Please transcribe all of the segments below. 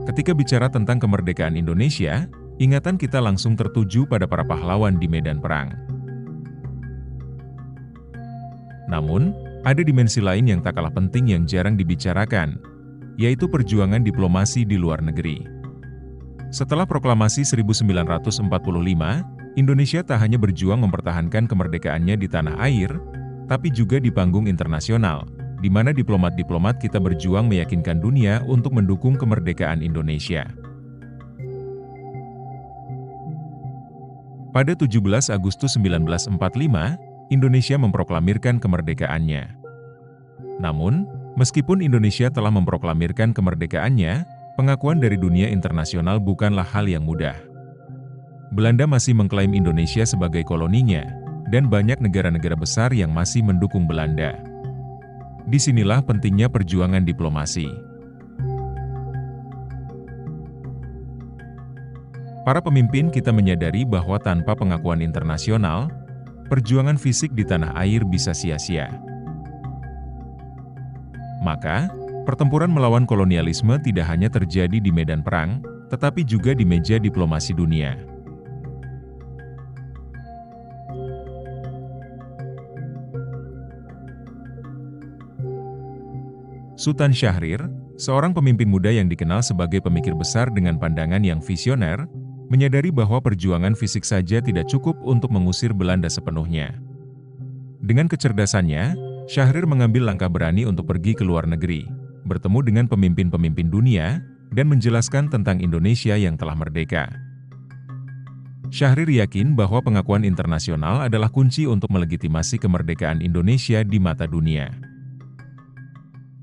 Ketika bicara tentang kemerdekaan Indonesia, ingatan kita langsung tertuju pada para pahlawan di medan perang. Namun, ada dimensi lain yang tak kalah penting yang jarang dibicarakan, yaitu perjuangan diplomasi di luar negeri. Setelah proklamasi 1945, Indonesia tak hanya berjuang mempertahankan kemerdekaannya di tanah air, tapi juga di panggung internasional, di mana diplomat-diplomat kita berjuang meyakinkan dunia untuk mendukung kemerdekaan Indonesia. Pada 17 Agustus 1945, Indonesia memproklamirkan kemerdekaannya. Namun, meskipun Indonesia telah memproklamirkan kemerdekaannya, pengakuan dari dunia internasional bukanlah hal yang mudah. Belanda masih mengklaim Indonesia sebagai koloninya, dan banyak negara-negara besar yang masih mendukung Belanda. Disinilah pentingnya perjuangan diplomasi. Para pemimpin kita menyadari bahwa tanpa pengakuan internasional, perjuangan fisik di tanah air bisa sia-sia. Maka, pertempuran melawan kolonialisme tidak hanya terjadi di medan perang, tetapi juga di meja diplomasi dunia. Sultan Syahrir, seorang pemimpin muda yang dikenal sebagai pemikir besar dengan pandangan yang visioner, menyadari bahwa perjuangan fisik saja tidak cukup untuk mengusir Belanda sepenuhnya. Dengan kecerdasannya, Syahrir mengambil langkah berani untuk pergi ke luar negeri, bertemu dengan pemimpin-pemimpin dunia, dan menjelaskan tentang Indonesia yang telah merdeka. Syahrir yakin bahwa pengakuan internasional adalah kunci untuk melegitimasi kemerdekaan Indonesia di mata dunia.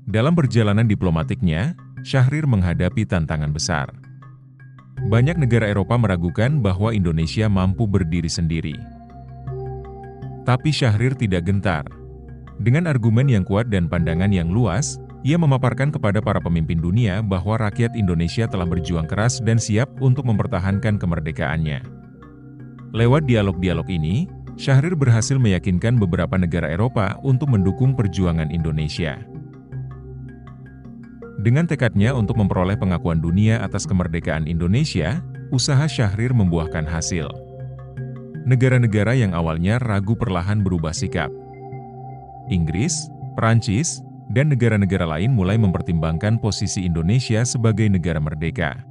Dalam perjalanan diplomatiknya, Syahrir menghadapi tantangan besar. Banyak negara Eropa meragukan bahwa Indonesia mampu berdiri sendiri. Tapi Syahrir tidak gentar. Dengan argumen yang kuat dan pandangan yang luas, ia memaparkan kepada para pemimpin dunia bahwa rakyat Indonesia telah berjuang keras dan siap untuk mempertahankan kemerdekaannya. Lewat dialog-dialog ini, Syahrir berhasil meyakinkan beberapa negara Eropa untuk mendukung perjuangan Indonesia. Dengan tekadnya untuk memperoleh pengakuan dunia atas kemerdekaan Indonesia, usaha Syahrir membuahkan hasil. Negara-negara yang awalnya ragu perlahan berubah sikap. Inggris, Perancis, dan negara-negara lain mulai mempertimbangkan posisi Indonesia sebagai negara merdeka.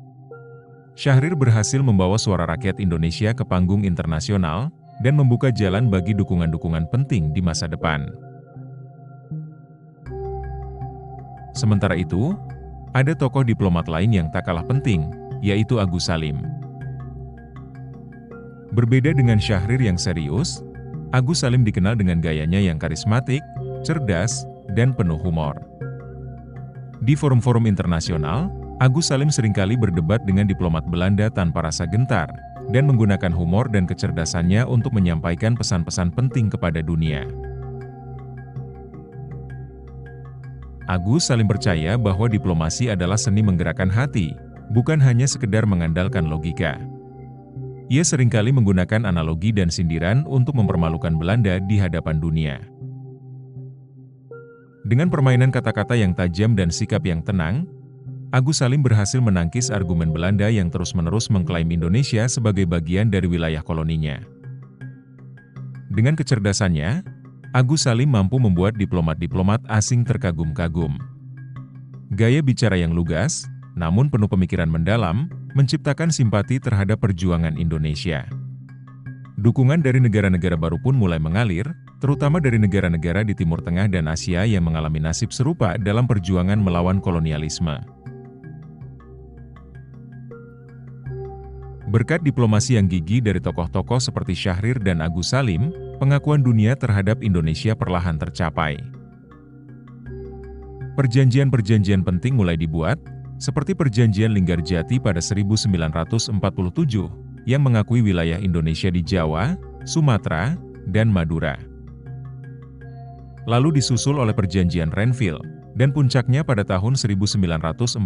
Syahrir berhasil membawa suara rakyat Indonesia ke panggung internasional dan membuka jalan bagi dukungan-dukungan penting di masa depan. Sementara itu, ada tokoh diplomat lain yang tak kalah penting, yaitu Agus Salim. Berbeda dengan Syahrir yang serius, Agus Salim dikenal dengan gayanya yang karismatik, cerdas, dan penuh humor. Di forum-forum internasional, Agus Salim seringkali berdebat dengan diplomat Belanda tanpa rasa gentar, dan menggunakan humor dan kecerdasannya untuk menyampaikan pesan-pesan penting kepada dunia. Agus Salim percaya bahwa diplomasi adalah seni menggerakkan hati, bukan hanya sekedar mengandalkan logika. Ia seringkali menggunakan analogi dan sindiran untuk mempermalukan Belanda di hadapan dunia. Dengan permainan kata-kata yang tajam dan sikap yang tenang, Agus Salim berhasil menangkis argumen Belanda yang terus-menerus mengklaim Indonesia sebagai bagian dari wilayah koloninya. Dengan kecerdasannya, Agus Salim mampu membuat diplomat-diplomat asing terkagum-kagum. Gaya bicara yang lugas, namun penuh pemikiran mendalam, menciptakan simpati terhadap perjuangan Indonesia. Dukungan dari negara-negara baru pun mulai mengalir, terutama dari negara-negara di Timur Tengah dan Asia yang mengalami nasib serupa dalam perjuangan melawan kolonialisme. Berkat diplomasi yang gigih dari tokoh-tokoh seperti Syahrir dan Agus Salim, pengakuan dunia terhadap Indonesia perlahan tercapai. Perjanjian-perjanjian penting mulai dibuat, seperti Perjanjian Linggarjati pada 1947, yang mengakui wilayah Indonesia di Jawa, Sumatera, dan Madura. Lalu disusul oleh Perjanjian Renville, dan puncaknya pada tahun 1949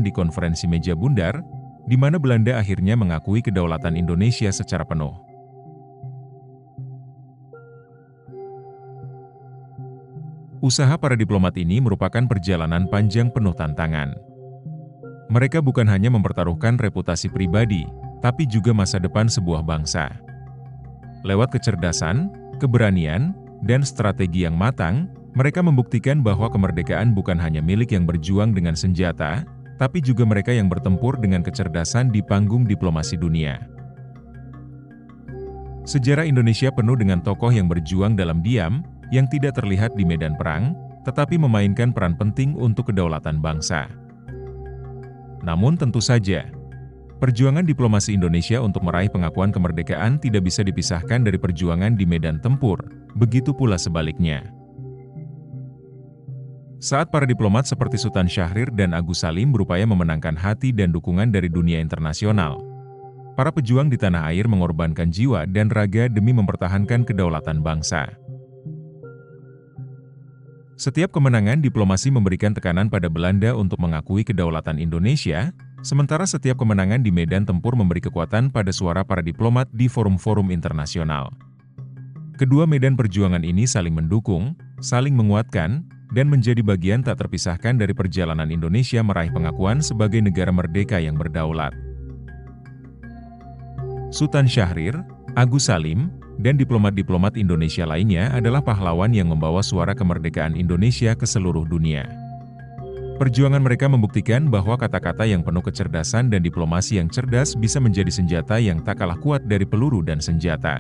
di Konferensi Meja Bundar, di mana Belanda akhirnya mengakui kedaulatan Indonesia secara penuh. Usaha para diplomat ini merupakan perjalanan panjang penuh tantangan. Mereka bukan hanya mempertaruhkan reputasi pribadi, tapi juga masa depan sebuah bangsa. Lewat kecerdasan, keberanian, dan strategi yang matang, mereka membuktikan bahwa kemerdekaan bukan hanya milik yang berjuang dengan senjata, tapi juga mereka yang bertempur dengan kecerdasan di panggung diplomasi dunia. Sejarah Indonesia penuh dengan tokoh yang berjuang dalam diam, yang tidak terlihat di medan perang, tetapi memainkan peran penting untuk kedaulatan bangsa. Namun tentu saja, perjuangan diplomasi Indonesia untuk meraih pengakuan kemerdekaan tidak bisa dipisahkan dari perjuangan di medan tempur, begitu pula sebaliknya. Saat para diplomat seperti Sultan Syahrir dan Agus Salim berupaya memenangkan hati dan dukungan dari dunia internasional, para pejuang di tanah air mengorbankan jiwa dan raga demi mempertahankan kedaulatan bangsa. Setiap kemenangan diplomasi memberikan tekanan pada Belanda untuk mengakui kedaulatan Indonesia, sementara setiap kemenangan di medan tempur memberi kekuatan pada suara para diplomat di forum-forum internasional. Kedua medan perjuangan ini saling mendukung, saling menguatkan, dan menjadi bagian tak terpisahkan dari perjalanan Indonesia meraih pengakuan sebagai negara merdeka yang berdaulat. Sultan Syahrir, Agus Salim, dan diplomat-diplomat Indonesia lainnya adalah pahlawan yang membawa suara kemerdekaan Indonesia ke seluruh dunia. Perjuangan mereka membuktikan bahwa kata-kata yang penuh kecerdasan dan diplomasi yang cerdas bisa menjadi senjata yang tak kalah kuat dari peluru dan senjata.